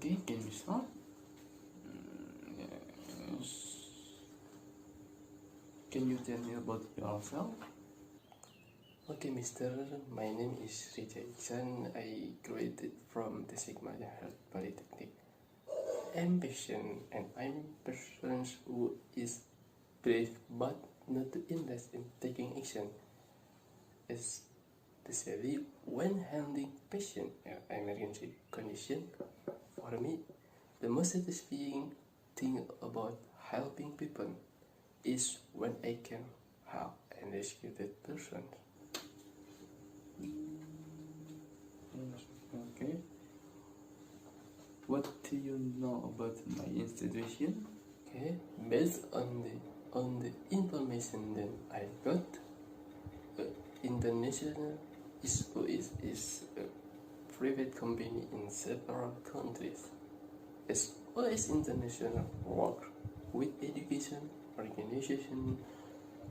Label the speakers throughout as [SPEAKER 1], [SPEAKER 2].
[SPEAKER 1] Okay, can we start? Yes. Can you tell me about yourself?
[SPEAKER 2] Okay, Mister, my name is Riza. I graduated from Tasikmalaya Polytechnic. I'm patient and I'm a person who is brave but not too interested in taking action, especially when handling patient and emergency condition. For me, the most satisfying thing about helping people is when I can help and rescue that person.
[SPEAKER 1] Okay. What do you know about my institution?
[SPEAKER 2] Okay, based on the information that I got, international is a private company in several countries. As well as international work with education, organization,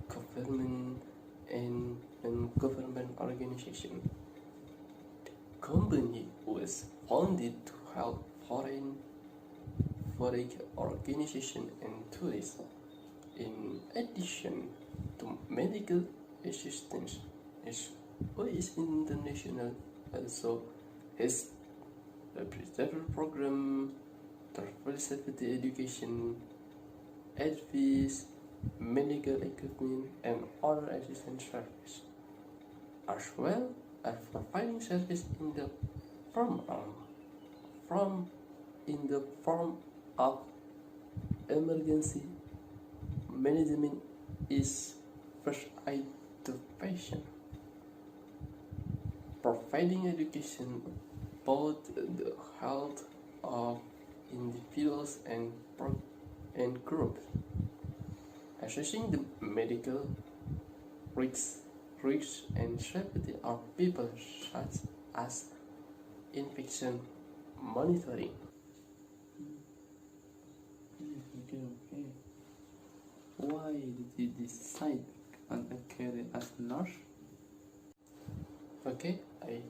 [SPEAKER 2] government, and non-government organization. The company was founded to help foreign organization and tourists. In addition to medical assistance, as well as international also has a preserver program, travel safety education, advice, medical equipment, and other assistance service, as well as providing service in the form of emergency management is first aid to patient, providing education about the health of individuals and groups, assessing the medical risks and safety of people such as infection monitoring.
[SPEAKER 1] Okay. Why did you decide on a career as a nurse?
[SPEAKER 2] Okay, I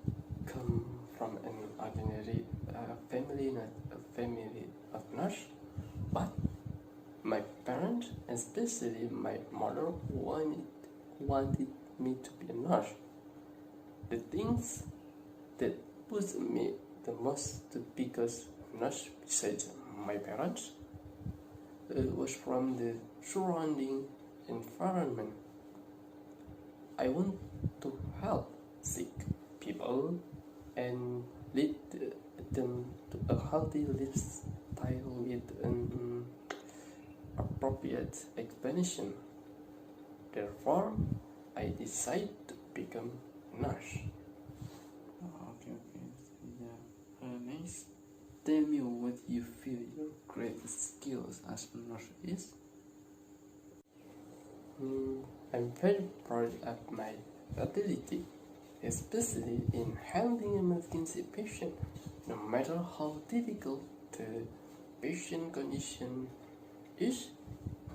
[SPEAKER 2] come from an ordinary family, not a family of nurse, but my parents, especially my mother, wanted me to be a nurse. The things that pushed me the most to because nurse besides my parents was from the surrounding environment. I want to help sick people and lead them to a healthy lifestyle with an appropriate explanation. Therefore, I decided to become a nurse.
[SPEAKER 1] Okay. Yeah, very nice. Tell me what you feel your greatest skills as a nurse is.
[SPEAKER 2] I'm very proud of my ability, especially in handling emergency patients, no matter how difficult the patient condition is,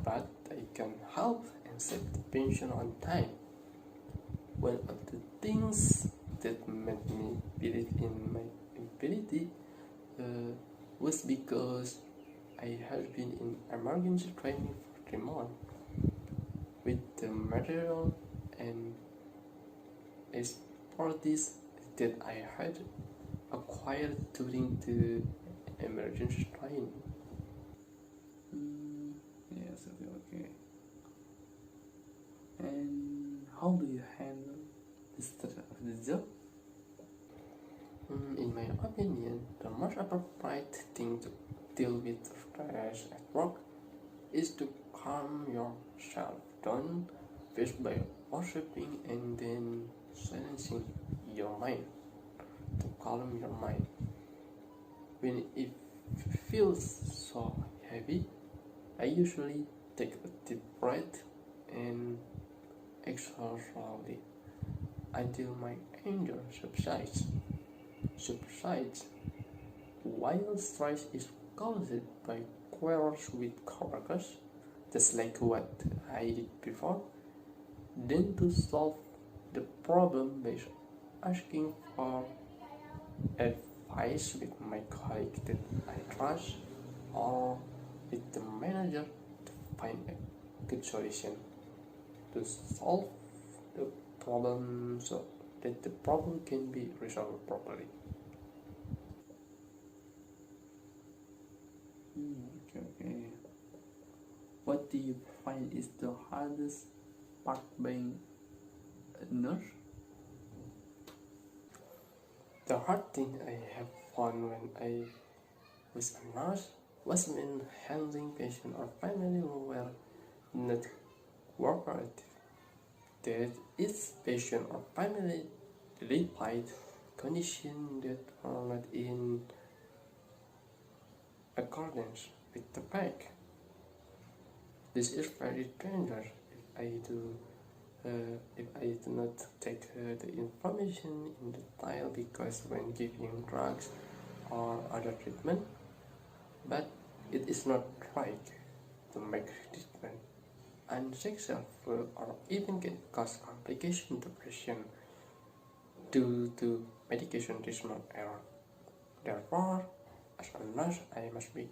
[SPEAKER 2] but I can help and save the patient on time. One of the things that made me believe in my ability was because I had been in emergency training for 3 months with the material and expertise that I had acquired during the emergency training.
[SPEAKER 1] Yes, okay. And how do you handle the stress of the job?
[SPEAKER 2] In my opinion, the most appropriate thing to deal with stress at work is to calm yourself down first by worshiping and then silencing your mind to calm your mind. When it feels so heavy, I usually take a deep breath and exhale slowly until my anger subsides. While stress is caused by quarrels with coworkers, just like what I did before, then to solve the problem by asking for advice with my colleague that I trust or with the manager to find a good solution to solve the problem so that the problem can be resolved properly.
[SPEAKER 1] Okay. What do you find is the hardest part being a nurse?
[SPEAKER 2] The hard thing I have found when I was a nurse was when handling patients or family who were not cooperative. That is patient or family despite conditions that are not in accordance with the pack. This is very dangerous if I do not take the information in detail because when giving drugs or other treatment, but it is not right to make treatment unsuccessful or even can cause complication to patient due to medication treatment error. Therefore, as a nurse, I must be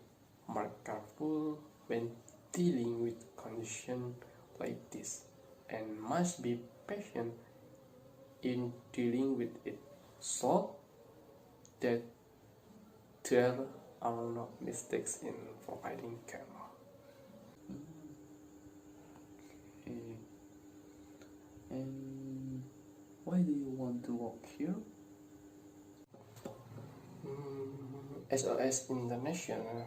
[SPEAKER 2] more careful when dealing with conditions like this and must be patient in dealing with it so that there are no mistakes in providing care.
[SPEAKER 1] Okay. And why do you want to work here?
[SPEAKER 2] SOS International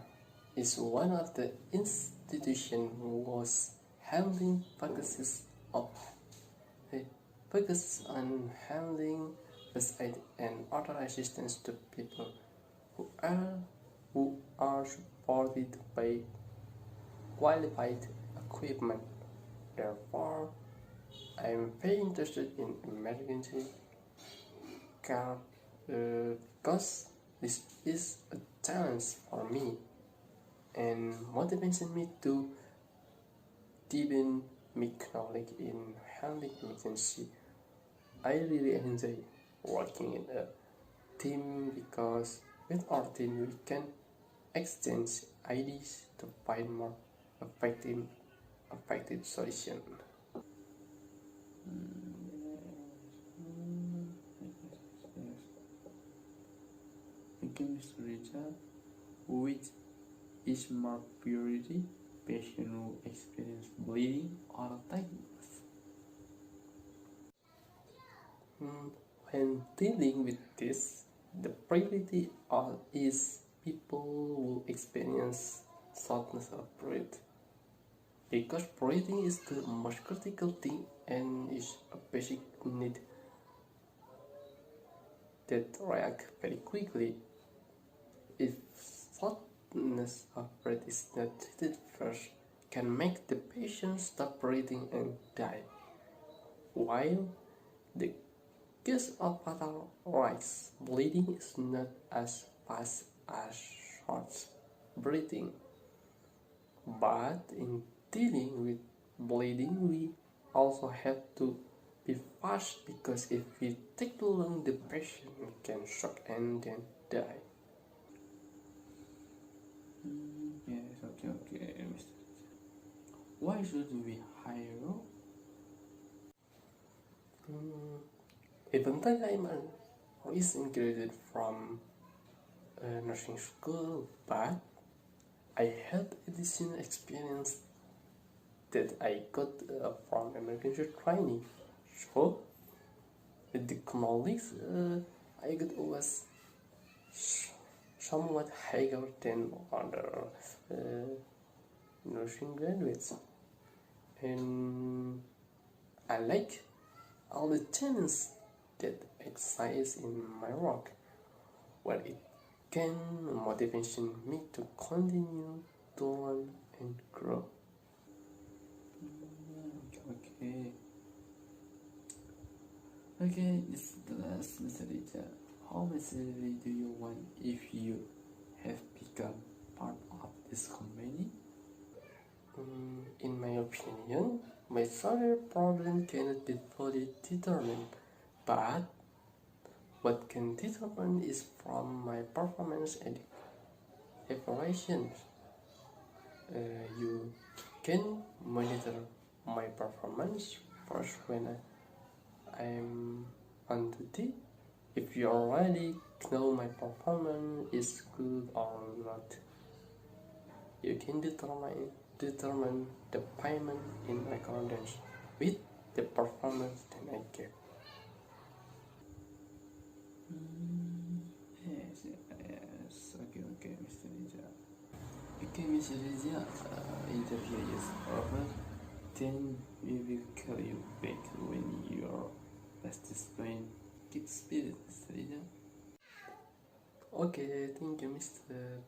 [SPEAKER 2] is one of the institutions who was handling focuses on handling first aid and other assistance to people who are supported by qualified equipment. Therefore, I am very interested in emergency care because this is a challenge for me and motivates me to deepen my knowledge in handling emergency. I really enjoy working in a team because with our team we can exchange ideas to find more effective solution.
[SPEAKER 1] Okay, Mr. Riza, which is more priority, patient who experience bleeding or tightness?
[SPEAKER 2] When dealing with this, the priority is people who experience shortness of breath because breathing is the most critical thing and is a basic need that react very quickly. If shortness of breath is not treated first, can make the patient stop breathing and die. While the case of pathologized bleeding is not as fast as short breathing, but in dealing with bleeding, we also have to be fast because if we take too long, the patient can shock and then die.
[SPEAKER 1] Yes, okay, Mr. Why should we hire?
[SPEAKER 2] Even though I'm a recent graduate from nursing school, but I had additional experience that I got from emergency training. So, with the knowledge I got was somewhat higher than other nursing graduates, and I like all the challenges that exist in my work, where it can motivation me to continue to learn and grow.
[SPEAKER 1] Okay, this is the last, Mr. Riza. How much salary do you want if you have become part of this company?
[SPEAKER 2] In my opinion, my salary problem cannot be fully determined, but What can determine is from my performance and evaluations. You can monitor my performance first when I'm on duty. If you already know my performance is good or not, you can determine the payment in accordance with the performance that I give.
[SPEAKER 1] Yes, yes. Okay, Mr. Riza. Okay, Mr. Riza, interview is over. Then we will call you back when your best is going. Keep spirit, Mr. Riza.
[SPEAKER 2] Okay, thank you, Mr.